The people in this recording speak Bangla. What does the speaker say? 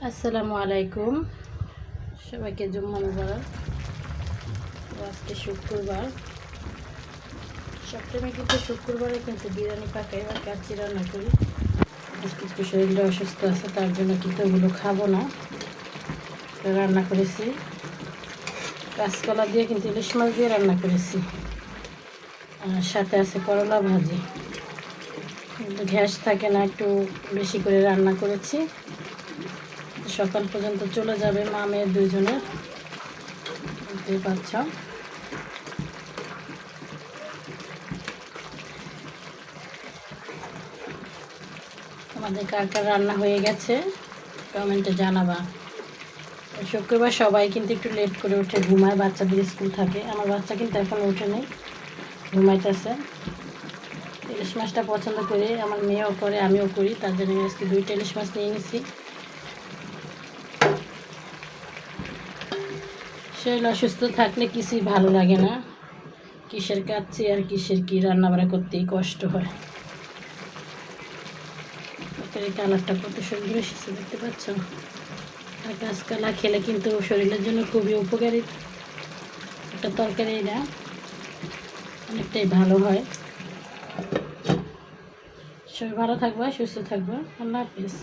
আসসালামু আলাইকুম, সবাইকে জুম্মা মুবারক। আজকে শুক্রবার, সপ্তাহে কিন্তু শুক্রবারে কিন্তু বিরিয়ানি পাকাই বা কাচ্চি রান্না করি। আজকে একটু শরীরটা অসুস্থ আছে, তার জন্য কিন্তু ওগুলো খাবো না। রান্না করেছি কাঁচকলা দিয়ে, কিন্তু ইলিশ মাছ দিয়ে রান্না করেছি, আর সাথে আছে করলা ভাজি। কিন্তু গ্যাস থাকে না, একটু বেশি করে রান্না করেছি। সকাল পর্যন্ত চলে যাবে মা মেয়ে দুইজনের, বুঝতেই পারছ। আমাদের কার কার রান্না হয়ে গেছে কমেন্টে জানাবা। শুক্রবার সবাই কিন্তু একটু লেট করে উঠে ঘুমায়, বাচ্চাদের স্কুল থাকে। আমার বাচ্চা কিন্তু এখন উঠে নেই, ঘুমাইতেছে। ইলিশ মাছটা পছন্দ করে, আমার মেয়েও করে, আমিও করি, তার জন্য আজকে 2টা ইলিশ মাছ নিয়ে নিছি। শরীর অসুস্থ থাকলে কিছুই ভালো লাগে না, কিসের কাচ্ছি আর কিসের কি রান্নাবাড়া করতেই কষ্ট হয়। কালারটা কত সুন্দর এসেছে, দেখতে পাচ্ছ। আর কাঁচকলা খেলে কিন্তু শরীরের জন্য খুবই উপকারী একটা তরকারি, না অনেকটাই ভালো হয়। সবাই ভালো থাকবা, সুস্থ থাকবা। আল্লাহ হাফিজ।